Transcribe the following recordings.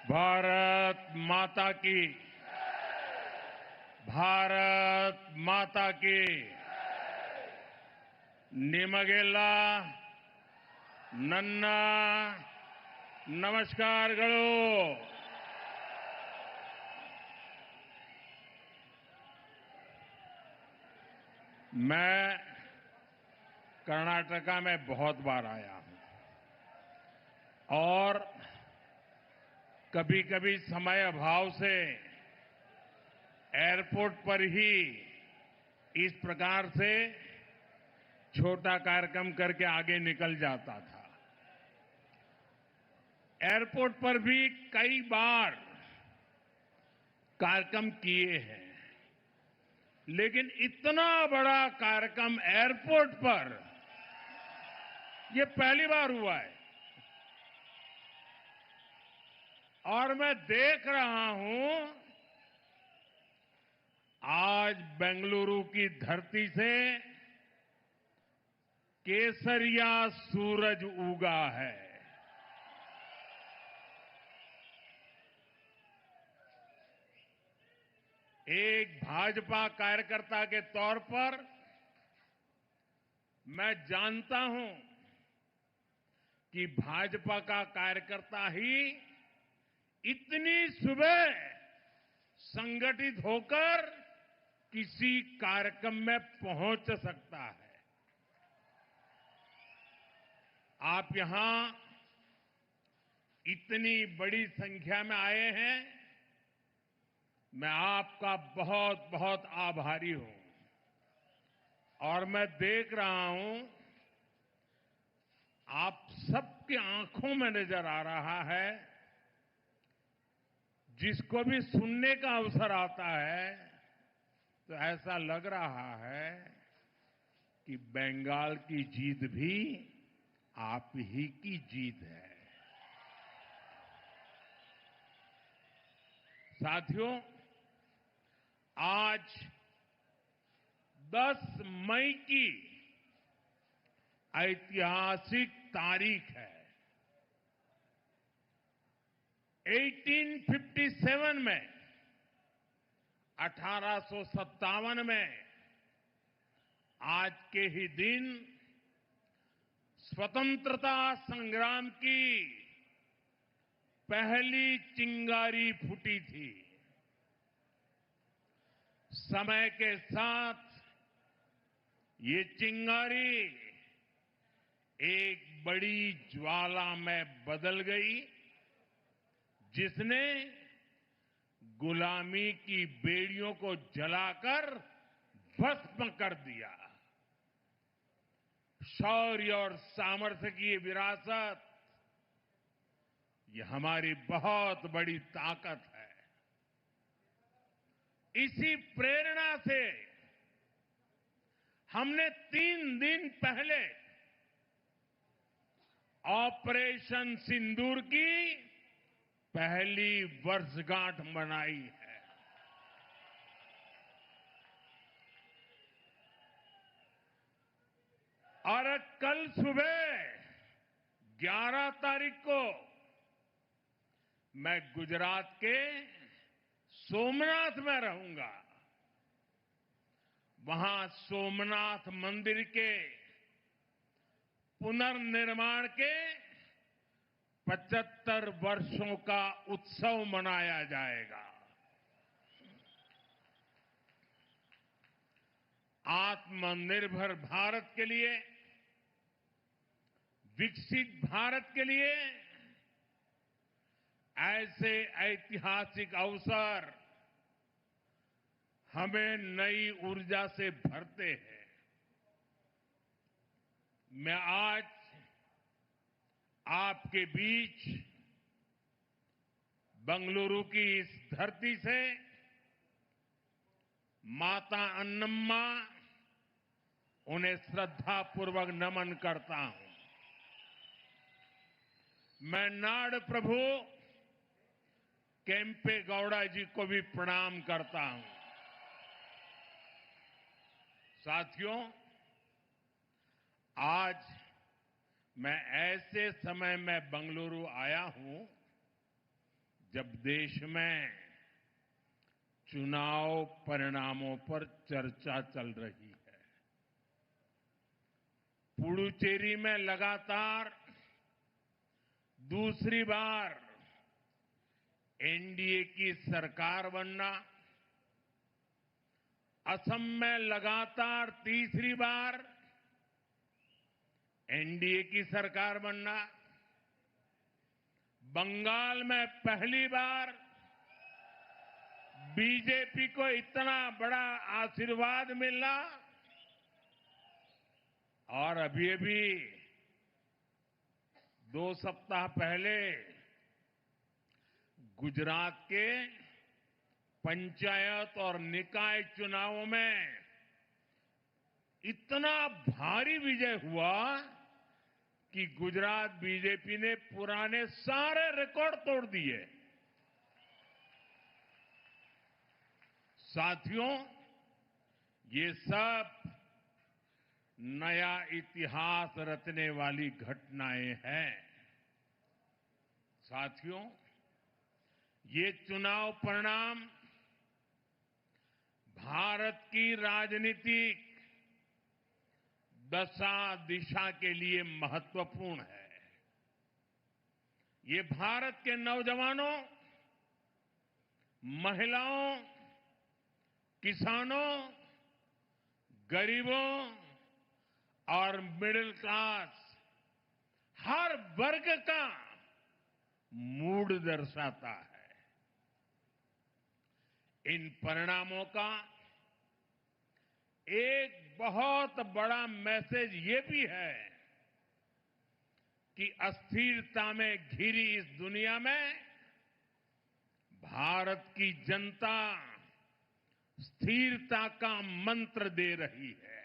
भारत माता की। भारत माता की। ನಿಮಗೆಲ್ಲ ನನ್ನ ನಮಸ್ಕಾರಗಳು। मैं कर्नाटका में बहुत बार आया हूं और कभी-कभी समय अभाव से एयरपोर्ट पर ही इस प्रकार से छोटा कार्यक्रम करके आगे निकल जाता था। एयरपोर्ट पर भी कई बार कार्यक्रम किए हैं, लेकिन इतना बड़ा कार्यक्रम एयरपोर्ट पर ये पहली बार हुआ है। और मैं देख रहा हूं आज बेंगलुरु की धरती से केसरिया सूरज उगा है। एक भाजपा कार्यकर्ता के तौर पर मैं जानता हूं कि भाजपा का कार्यकर्ता ही इतनी सुबह संगठित होकर किसी कार्यक्रम में पहुंच सकता है। आप यहां इतनी बड़ी संख्या में आए हैं, मैं आपका बहुत बहुत आभारी हूं। और मैं देख रहा हूं आप सबकी आंखों में नजर आ रहा है, जिसको भी सुनने का अवसर आता है तो ऐसा लग रहा है कि बंगाल की जीत भी आप ही की जीत है। साथियों, आज 10 मई की ऐतिहासिक तारीख है। 1857 में 1857 में आज के ही दिन स्वतंत्रता संग्राम की पहली चिंगारी फूटी थी। समय के साथ ये चिंगारी एक बड़ी ज्वाला में बदल गई, जिसने गुलामी की बेड़ियों को जलाकर भस्म कर दिया। शौर्य और सामर्थ्य की ये विरासत, ये हमारी बहुत बड़ी ताकत है। इसी प्रेरणा से हमने 3 दिन पहले ऑपरेशन सिंदूर की पहली वर्षगांठ मनाई है। और कल सुबह 11 तारीख को मैं गुजरात के सोमनाथ में रहूंगा। वहां सोमनाथ मंदिर के पुनर्निर्माण के 75 वर्षों का उत्सव मनाया जाएगा। आत्मनिर्भर भारत के लिए, विकसित भारत के लिए ऐसे ऐतिहासिक अवसर हमें नई ऊर्जा से भरते हैं। मैं आज आपके बीच बेंगलुरु की इस धरती से माता अन्नम्मा, उन्हें श्रद्धापूर्वक नमन करता हूं। मैं नाड़ प्रभु केम्पे गौड़ा जी को भी प्रणाम करता हूं। साथियों, आज मैं ऐसे समय में बेंगलुरु आया हूं जब देश में चुनाव परिणामों पर चर्चा चल रही है, पुडुचेरी में लगातार दूसरी बार एनडीए की सरकार बनना, असम में लगातार तीसरी बार एनडीए की सरकार बनना, बंगाल में पहली बार बीजेपी को इतना बड़ा आशीर्वाद मिलना और अभी 2 सप्ताह पहले गुजरात के पंचायत और निकाय चुनावों में इतना भारी विजय हुआ कि गुजरात बीजेपी ने पुराने सारे रिकॉर्ड तोड़ दिए। साथियों, ये सब नया इतिहास रचने वाली घटनाएं हैं। साथियों, ये चुनाव परिणाम भारत की राजनीतिक दशा दिशा के लिए महत्वपूर्ण है। ये भारत के नौजवानों, महिलाओं, किसानों, गरीबों और मिडिल क्लास हर वर्ग का मूड दर्शाता है। इन परिणामों का एक बहुत बड़ा मैसेज ये भी है कि अस्थिरता में घिरी इस दुनिया में भारत की जनता स्थिरता का मंत्र दे रही है।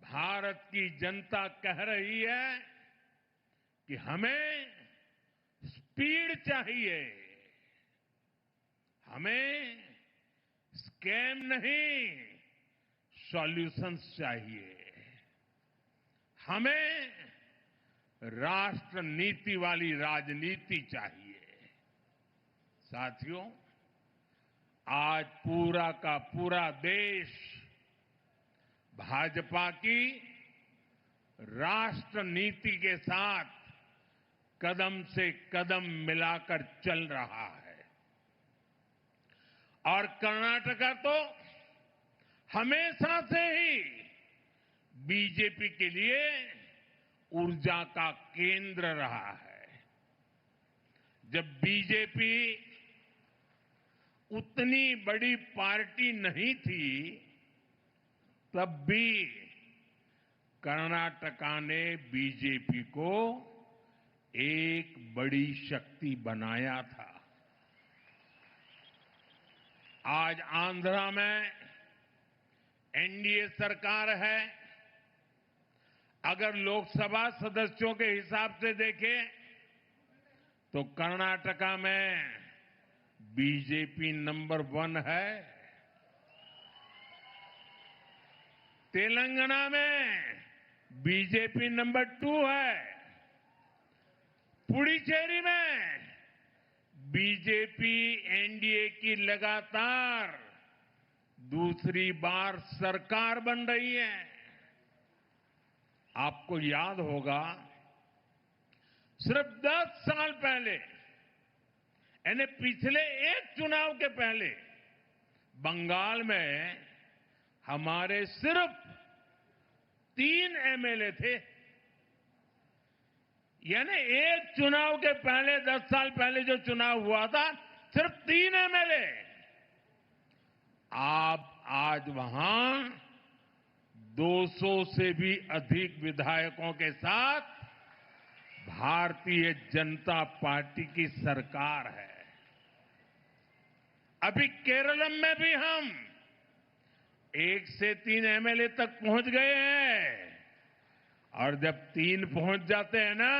भारत की जनता कह रही है कि हमें स्पीड चाहिए, हमें स्कैम नहीं, सॉल्यूशंस चाहिए, हमें राष्ट्र नीति वाली राजनीति चाहिए। साथियों, आज पूरा का पूरा देश भाजपा की राष्ट्र नीति के साथ कदम से कदम मिलाकर चल रहा है और कर्नाटका तो हमेशा से ही बीजेपी के लिए ऊर्जा का केंद्र रहा है। जब बीजेपी उतनी बड़ी पार्टी नहीं थी, तब भी कर्नाटका ने बीजेपी को एक बड़ी शक्ति बनाया था। आज आंध्रा में एनडीए सरकार है। अगर लोकसभा सदस्यों के हिसाब से देखें तो कर्नाटका में बीजेपी नंबर 1 है, तेलंगाना में बीजेपी नंबर 2 है, पुडुचेरी में बीजेपी एनडीए की लगातार दूसरी बार सरकार बन रही है। आपको याद होगा, सिर्फ 10 साल पहले, यानी पिछले एक चुनाव के पहले, बंगाल में हमारे सिर्फ 3 एमएलए थे। यानी एक चुनाव के पहले, 10 साल पहले जो चुनाव हुआ था, सिर्फ 3 एमएलए। आप आज वहां 200 से भी अधिक विधायकों के साथ भारतीय जनता पार्टी की सरकार है। अभी केरलम में भी हम 1 से 3 एमएलए तक पहुंच गए हैं और जब 3 पहुंच जाते हैं ना,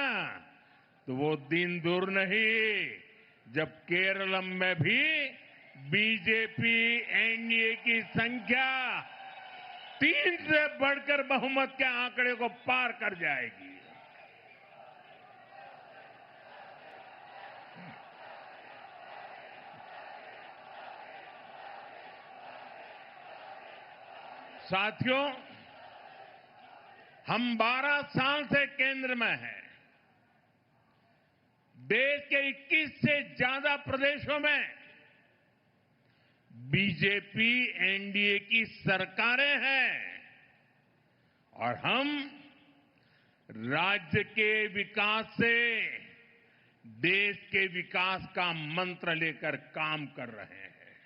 तो वो दिन दूर नहीं जब केरलम में भी बीजेपी एनडीए की संख्या 3 से बढ़कर बहुमत के आंकड़े को पार कर जाएगी। साथियों, हम 12 साल से केंद्र में हैं। देश के 21 से ज्यादा प्रदेशों में बीजेपी एनडीए की सरकारें हैं और हम राज्य के विकास से देश के विकास का मंत्र लेकर काम कर रहे हैं।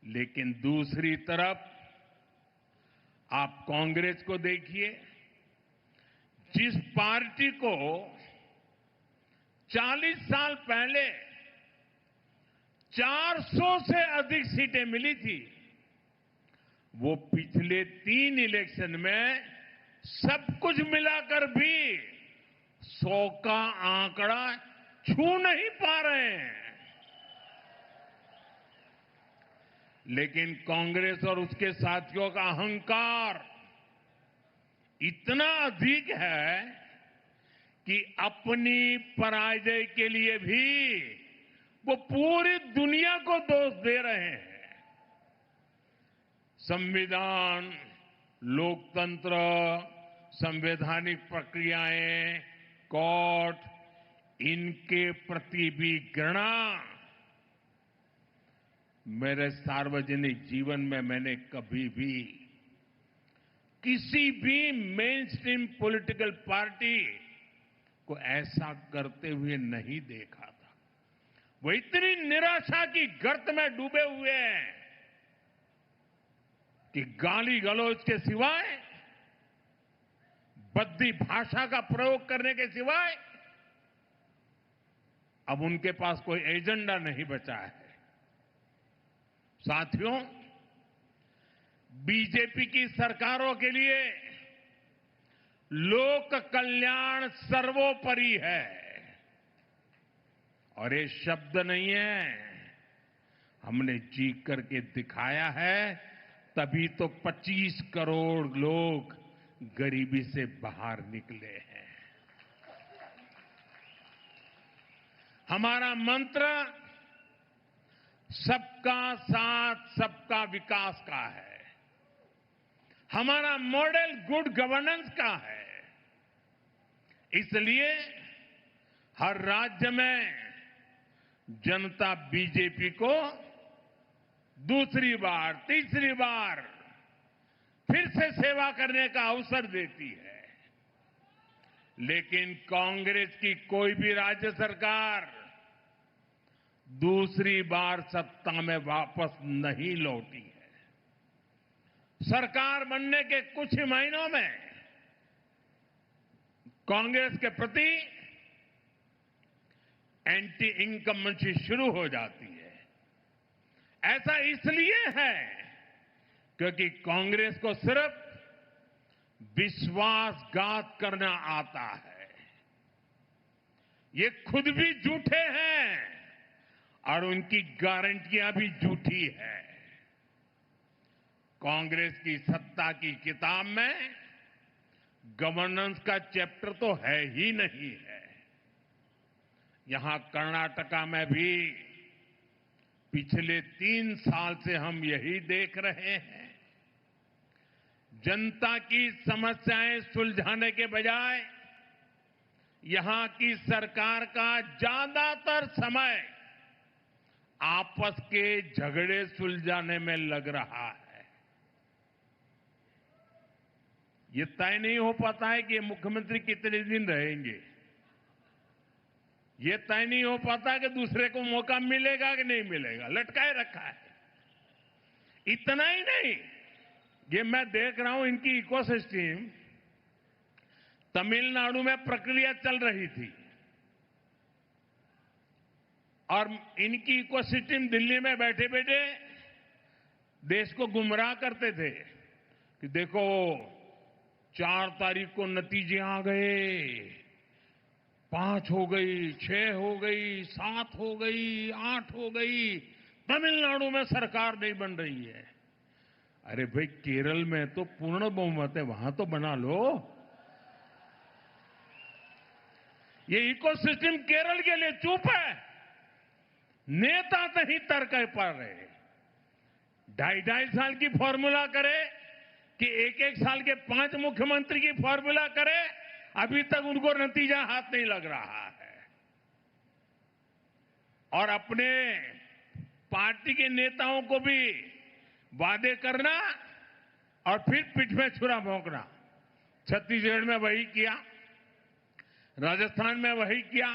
लेकिन दूसरी तरफ आप कांग्रेस को देखिए, जिस पार्टी को 40 साल पहले 400 से अधिक सीटें मिली थी, वो पिछले 3 इलेक्शन में सब कुछ मिलाकर भी 100 का आंकड़ा छू नहीं पा रहे हैं। लेकिन कांग्रेस और उसके साथियों का अहंकार इतना अधिक है कि अपनी पराजय के लिए भी वो पूरी दुनिया को दोष दे रहे हैं। संविधान, लोकतंत्र, संवैधानिक प्रक्रियाएं, कोर्ट, इनके प्रति भी घृणा मेरे सार्वजनिक जीवन में मैंने कभी भी किसी भी मेन स्ट्रीम पॉलिटिकल पार्टी को ऐसा करते हुए नहीं देखा था। वो इतनी निराशा की गर्त में डूबे हुए हैं कि गाली गलौज के सिवाय, बद्दी भाषा का प्रयोग करने के सिवाय अब उनके पास कोई एजेंडा नहीं बचा है। साथियों, बीजेपी की सरकारों के लिए लोक कल्याण सर्वोपरि है और ये शब्द नहीं है, हमने जी करके दिखाया है। तभी तो 25 करोड़ लोग गरीबी से बाहर निकले हैं। हमारा मंत्र सबका साथ, सबका विकास का है। हमारा मॉडल गुड गवर्नेंस का है। इसलिए हर राज्य में जनता बीजेपी को दूसरी बार, तीसरी बार फिर से सेवा करने का अवसर देती है। लेकिन कांग्रेस की कोई भी राज्य सरकार दूसरी बार सत्ता में वापस नहीं लौटी है। सरकार बनने के कुछ ही महीनों में कांग्रेस के प्रति एंटी इनकम्बेंसी शुरू हो जाती है। ऐसा इसलिए है क्योंकि कांग्रेस को सिर्फ विश्वासघात करना आता है। ये खुद भी झूठे हैं और उनकी गारंटियां भी झूठी है। कांग्रेस की सत्ता की किताब में गवर्नेंस का चैप्टर तो है ही नहीं है। यहां कर्नाटका में भी पिछले 3 साल से हम यही देख रहे हैं। जनता की समस्याएं सुलझाने के बजाय यहां की सरकार का ज्यादातर समय आपस के झगड़े सुलझाने में लग रहा है। ये तय नहीं हो पाता है कि ये मुख्यमंत्री कितने दिन रहेंगे। ये तय नहीं हो पाता कि दूसरे को मौका मिलेगा कि नहीं मिलेगा, लटकाए रखा है। इतना ही नहीं, ये मैं देख रहा हूं इनकी इकोसिस्टम, तमिलनाडु में प्रक्रिया चल रही थी और इनकी इकोसिस्टम दिल्ली में बैठे बैठे देश को गुमराह करते थे कि देखो 4 तारीख को नतीजे आ गए, 5 हो गई, 6 हो गई, 7 हो गई, 8 हो गई, तमिलनाडु में सरकार नहीं बन रही है। अरे भाई, केरल में तो पूर्ण बहुमत है, वहां तो बना लो। ये इकोसिस्टम केरल के लिए चुप है, नेता नहीं तर्क पा रहे। 2.5 साल की फॉर्मूला करे कि एक एक साल के 5 मुख्यमंत्री की फॉर्मूला करे, अभी तक उनको नतीजा हाथ नहीं लग रहा है। और अपने पार्टी के नेताओं को भी वादे करना और फिर पीठ में छुरा भोंकना। छत्तीसगढ़ में वही किया, राजस्थान में वही किया,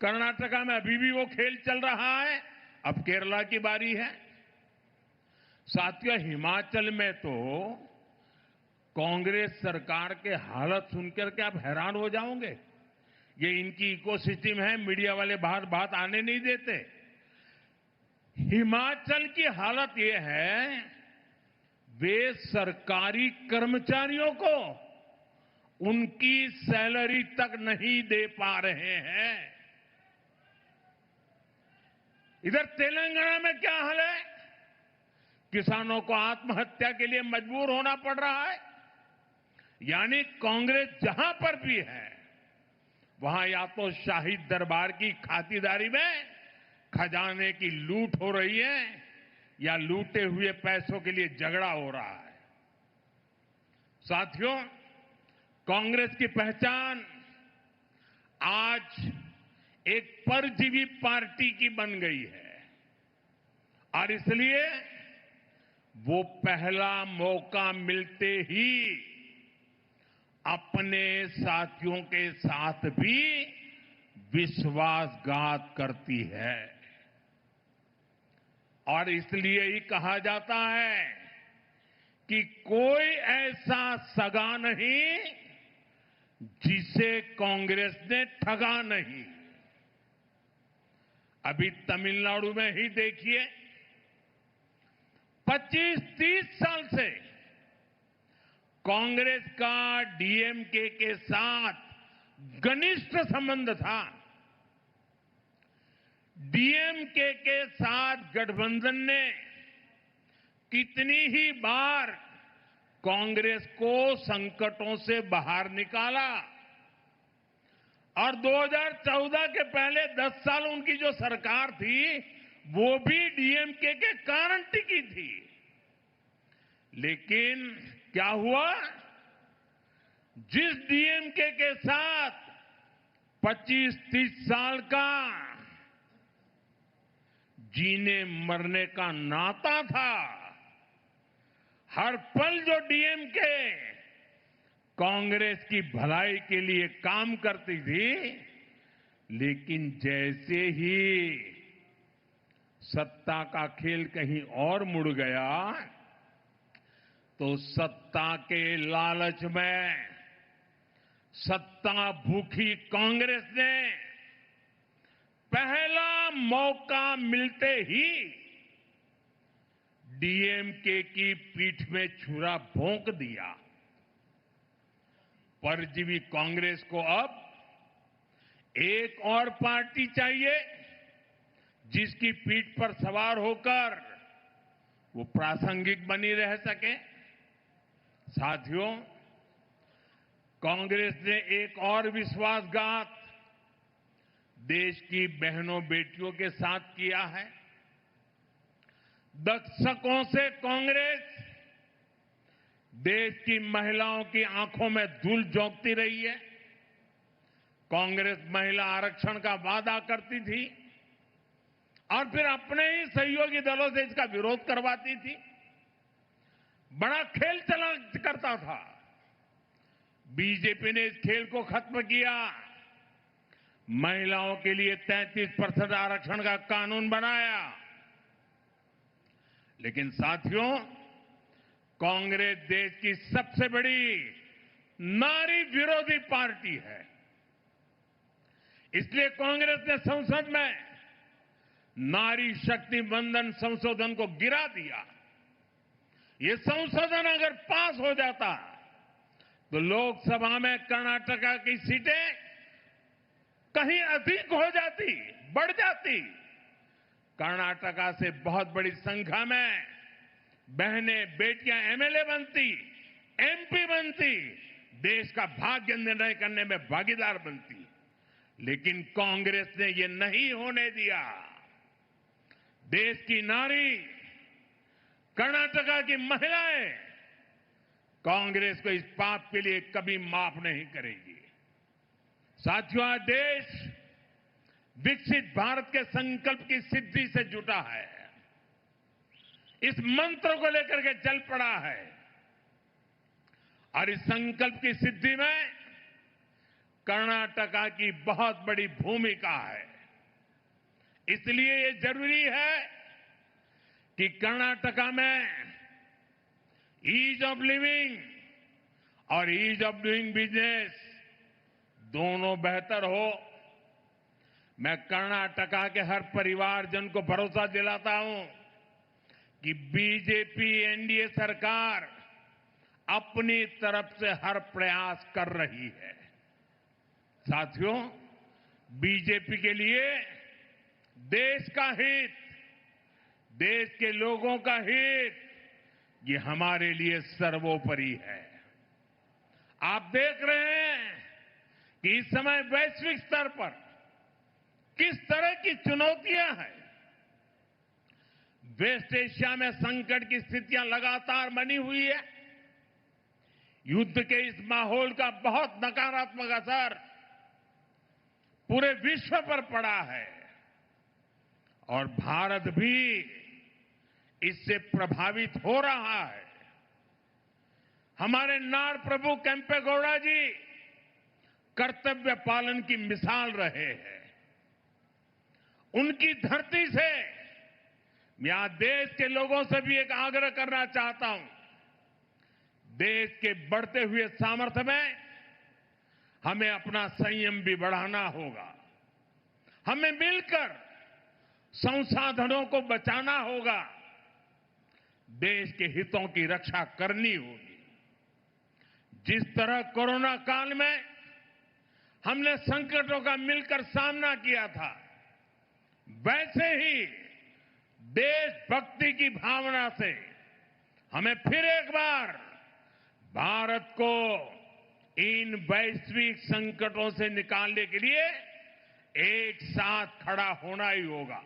कर्नाटका में अभी भी वो खेल चल रहा है। अब केरला की बारी है। साथियों, हिमाचल में तो कांग्रेस सरकार के हालत सुनकर के आप हैरान हो जाओगे। ये इनकी इकोसिस्टम है, मीडिया वाले बाहर बात आने नहीं देते। हिमाचल की हालत ये है, वे सरकारी कर्मचारियों को उनकी सैलरी तक नहीं दे पा रहे हैं। इधर तेलंगाना में क्या हाल है? किसानों को आत्महत्या के लिए मजबूर होना पड़ रहा है। यानी कांग्रेस जहां पर भी है, वहां या तो शाही दरबार की खातिरदारी में खजाने की लूट हो रही है, या लूटे हुए पैसों के लिए झगड़ा हो रहा है। साथियों, कांग्रेस की पहचान आज एक परजीवी पार्टी की बन गई है, और इसलिए वो पहला मौका मिलते ही अपने साथियों के साथ भी विश्वासघात करती है। और इसलिए ही कहा जाता है कि कोई ऐसा सगा नहीं जिसे कांग्रेस ने ठगा नहीं। अभी तमिलनाडु में ही देखिए, 25-30 साल से कांग्रेस का डीएमके के साथ घनिष्ठ संबंध था। डीएमके के साथ गठबंधन ने कितनी ही बार कांग्रेस को संकटों से बाहर निकाला, और 2014 के पहले 10 साल उनकी जो सरकार थी, वो भी डीएमके के कारण टिकी थी। लेकिन क्या हुआ? जिस डीएमके के साथ 25-30 साल का जीने मरने का नाता था, हर पल जो डीएमके कांग्रेस की भलाई के लिए काम करती थी, लेकिन जैसे ही सत्ता का खेल कहीं और मुड़ गया, तो सत्ता के लालच में सत्ता भूखी कांग्रेस ने पहला मौका मिलते ही डीएमके की पीठ में छुरा भोंक दिया। परजीवी कांग्रेस को अब एक और पार्टी चाहिए जिसकी पीठ पर सवार होकर वो प्रासंगिक बनी रह सके। साथियों, कांग्रेस ने एक और विश्वासघात देश की बहनों बेटियों के साथ किया है। दशकों से कांग्रेस देश की महिलाओं की आंखों में धूल झोंकती रही है। कांग्रेस महिला आरक्षण का वादा करती थी और फिर अपने ही सहयोगी दलों से इसका विरोध करवाती थी। बड़ा खेल चला करता था। बीजेपी ने इस खेल को खत्म किया, महिलाओं के लिए 33% आरक्षण का कानून बनाया। लेकिन साथियों, कांग्रेस देश की सबसे बड़ी नारी विरोधी पार्टी है। इसलिए कांग्रेस ने संसद में नारी शक्ति वंदन संशोधन को गिरा दिया। ये संशोधन अगर पास हो जाता तो लोकसभा में कर्नाटका की सीटें कहीं अधिक हो जाती, बढ़ जाती। कर्नाटका से बहुत बड़ी संख्या में बहनें बेटियां एमएलए बनती, एमपी बनती, देश का भाग्य निर्णय करने में भागीदार बनती। लेकिन कांग्रेस ने ये नहीं होने दिया। देश की नारी, कर्नाटका की महिलाएं कांग्रेस को इस पाप के लिए कभी माफ नहीं करेगी। साथियों, आज देश विकसित भारत के संकल्प की सिद्धि से जुटा है। इस मंत्र को लेकर के चल पड़ा है और इस संकल्प की सिद्धि में कर्नाटका की बहुत बड़ी भूमिका है। इसलिए ये जरूरी है कि कर्नाटका में ईज ऑफ लिविंग और ईज ऑफ डूइंग बिजनेस दोनों बेहतर हो। मैं कर्नाटका के हर परिवारजन को भरोसा दिलाता हूं कि बीजेपी एनडीए सरकार अपनी तरफ से हर प्रयास कर रही है। साथियों, बीजेपी के लिए देश का हित, देश के लोगों का हित, ये हमारे लिए सर्वोपरि है। आप देख रहे हैं कि इस समय वैश्विक स्तर पर किस तरह की चुनौतियां हैं। वेस्ट एशिया में संकट की स्थितियां लगातार बनी हुई है। युद्ध के इस माहौल का बहुत नकारात्मक असर पूरे विश्व पर पड़ा है और भारत भी इससे प्रभावित हो रहा है। हमारे नार प्रभु केंपेगौड़ा जी कर्तव्य पालन की मिसाल रहे हैं। उनकी धरती से मैं आज देश के लोगों से भी एक आग्रह करना चाहता हूं। देश के बढ़ते हुए सामर्थ्य में हमें अपना संयम भी बढ़ाना होगा। हमें मिलकर संसाधनों को बचाना होगा। देश के हितों की रक्षा करनी होगी। जिस तरह कोरोना काल में हमने संकटों का मिलकर सामना किया था, वैसे ही देशभक्ति की भावना से हमें फिर एक बार भारत को इन वैश्विक संकटों से निकालने के लिए एक साथ खड़ा होना ही होगा।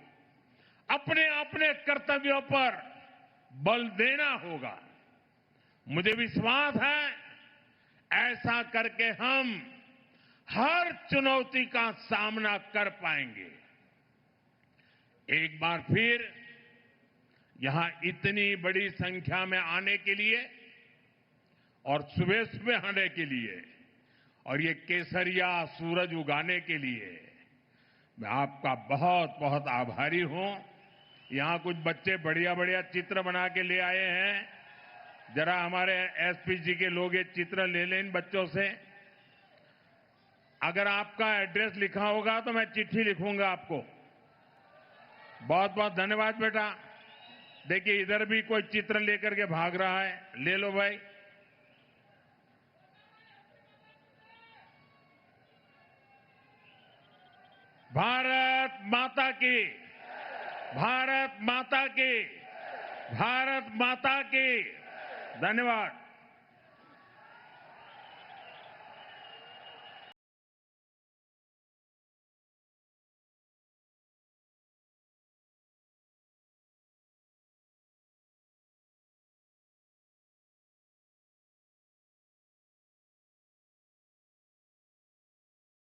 अपने अपने कर्तव्यों पर बल देना होगा। मुझे विश्वास है ऐसा करके हम हर चुनौती का सामना कर पाएंगे। एक बार फिर यहां इतनी बड़ी संख्या में आने के लिए और सुबह सुबह आने के लिए और ये केसरिया सूरज उगाने के लिए मैं आपका बहुत बहुत आभारी हूं। यहां कुछ बच्चे बढ़िया बढ़िया चित्र बना के ले आए हैं। जरा हमारे एसपी जी के लोग ये चित्र ले लें इन बच्चों से। अगर आपका एड्रेस लिखा होगा तो मैं चिट्ठी लिखूंगा आपको। बहुत बहुत धन्यवाद बेटा। देखिए इधर भी कोई चित्र लेकर के भाग रहा है, ले लो भाई। भारत माता की, भारत माता की, भारत माता की। धन्यवाद।